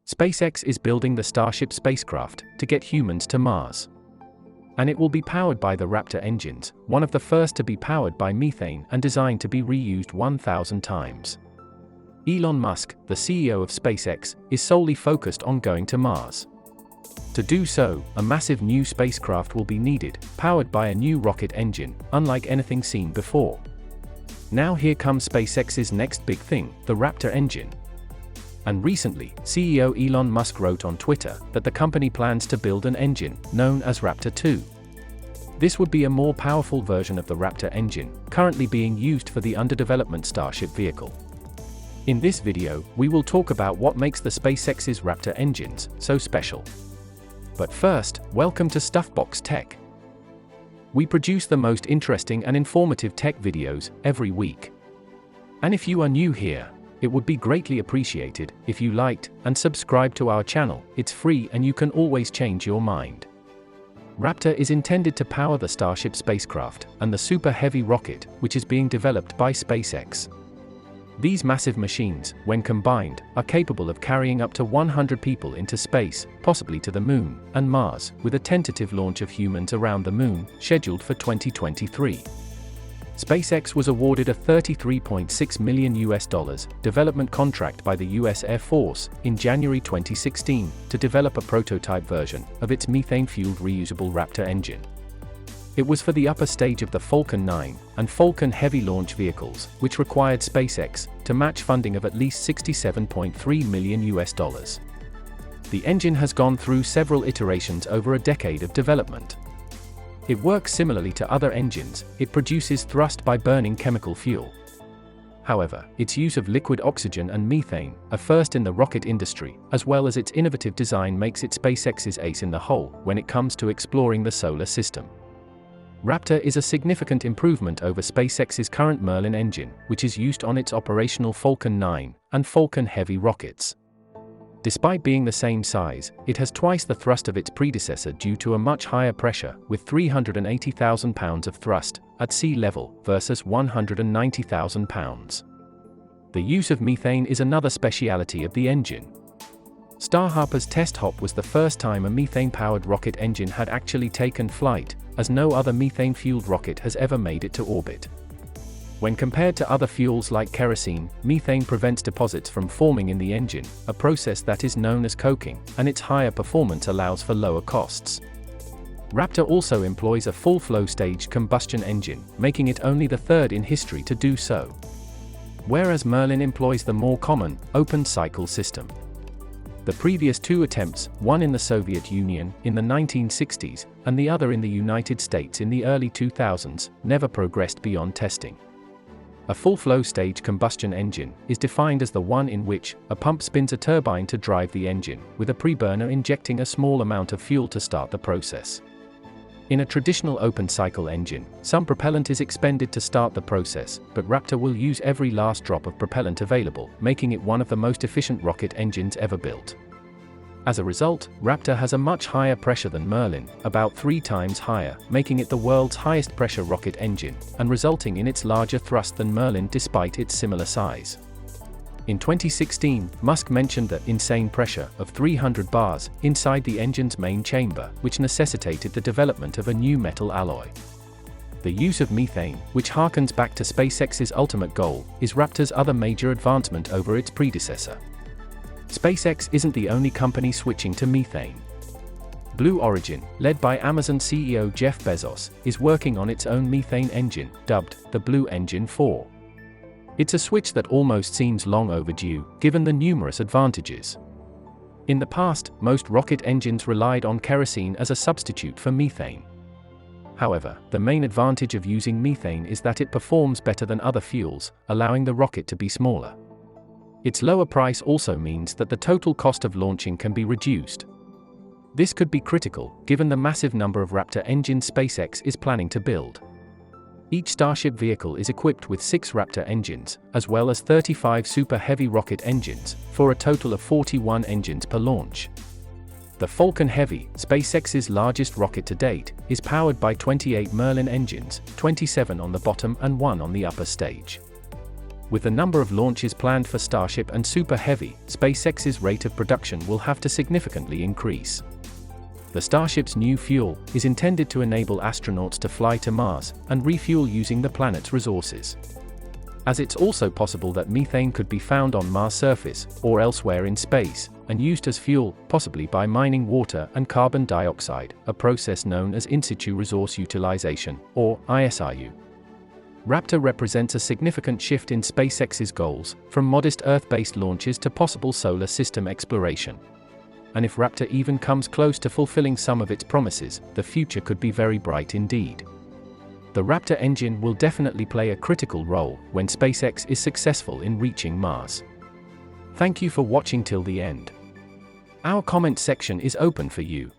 SpaceX is building the Starship spacecraft to get humans to Mars. And it will be powered by the Raptor engines, one of the first to be powered by methane and designed to be reused 1,000 times. Elon Musk, the CEO of SpaceX, is solely focused on going to Mars. To do so, a massive new spacecraft will be needed, powered by a new rocket engine, unlike anything seen before. Now here comes SpaceX's next big thing, the Raptor engine. And recently, CEO Elon Musk wrote on Twitter that the company plans to build an engine, known as Raptor 2. This would be a more powerful version of the Raptor engine, currently being used for the under-development Starship vehicle. In this video, we will talk about what makes the SpaceX's Raptor engines so special. But first, welcome to Stuffbox Tech. We produce the most interesting and informative tech videos every week. And if you are new here, it would be greatly appreciated if you liked and subscribed to our channel. It's free and you can always change your mind. Raptor is intended to power the Starship spacecraft and the Super Heavy rocket, which is being developed by SpaceX. These massive machines, when combined, are capable of carrying up to 100 people into space, possibly to the Moon and Mars, with a tentative launch of humans around the Moon, scheduled for 2023. SpaceX was awarded a $33.6 million development contract by the US Air Force in January 2016 to develop a prototype version of its methane-fueled reusable Raptor engine. It was for the upper stage of the Falcon 9 and Falcon Heavy launch vehicles, which required SpaceX to match funding of at least $67.3 million. The engine has gone through several iterations over a decade of development. It works similarly to other engines. It produces thrust by burning chemical fuel. However, its use of liquid oxygen and methane, a first in the rocket industry, as well as its innovative design, makes it SpaceX's ace in the hole when it comes to exploring the solar system. Raptor is a significant improvement over SpaceX's current Merlin engine, which is used on its operational Falcon 9 and Falcon Heavy rockets. Despite being the same size, it has twice the thrust of its predecessor due to a much higher pressure, with 380,000 pounds of thrust at sea level versus 190,000 pounds. The use of methane is another speciality of the engine. Starship's test hop was the first time a methane-powered rocket engine had actually taken flight, as no other methane-fueled rocket has ever made it to orbit. When compared to other fuels like kerosene, methane prevents deposits from forming in the engine, a process that is known as coking, and its higher performance allows for lower costs. Raptor also employs a full flow-stage combustion engine, making it only the third in history to do so. Whereas Merlin employs the more common, open-cycle system. The previous two attempts, one in the Soviet Union in the 1960s, and the other in the United States in the early 2000s, never progressed beyond testing. A full flow-stage combustion engine is defined as the one in which a pump spins a turbine to drive the engine, with a preburner injecting a small amount of fuel to start the process. In a traditional open-cycle engine, some propellant is expended to start the process, but Raptor will use every last drop of propellant available, making it one of the most efficient rocket engines ever built. As a result, Raptor has a much higher pressure than Merlin, about 3 times higher, making it the world's highest pressure rocket engine, and resulting in its larger thrust than Merlin despite its similar size. In 2016, Musk mentioned the insane pressure of 300 bars inside the engine's main chamber, which necessitated the development of a new metal alloy. The use of methane, which harkens back to SpaceX's ultimate goal, is Raptor's other major advancement over its predecessor. SpaceX isn't the only company switching to methane. Blue Origin, led by Amazon CEO Jeff Bezos, is working on its own methane engine, dubbed the Blue Engine 4. It's a switch that almost seems long overdue, given the numerous advantages. In the past, most rocket engines relied on kerosene as a substitute for methane. However, the main advantage of using methane is that it performs better than other fuels, allowing the rocket to be smaller. Its lower price also means that the total cost of launching can be reduced. This could be critical, given the massive number of Raptor engines SpaceX is planning to build. Each Starship vehicle is equipped with 6 Raptor engines, as well as 35 Super Heavy rocket engines, for a total of 41 engines per launch. The Falcon Heavy, SpaceX's largest rocket to date, is powered by 28 Merlin engines, 27 on the bottom and 1 on the upper stage. With the number of launches planned for Starship and Super Heavy, SpaceX's rate of production will have to significantly increase. The Starship's new fuel is intended to enable astronauts to fly to Mars and refuel using the planet's resources. As it's also possible that methane could be found on Mars' surface or elsewhere in space, and used as fuel, possibly by mining water and carbon dioxide, a process known as in situ resource utilization, or ISRU. Raptor represents a significant shift in SpaceX's goals, from modest Earth-based launches to possible solar system exploration. And if Raptor even comes close to fulfilling some of its promises, the future could be very bright indeed. The Raptor engine will definitely play a critical role when SpaceX is successful in reaching Mars. Thank you for watching till the end. Our comment section is open for you.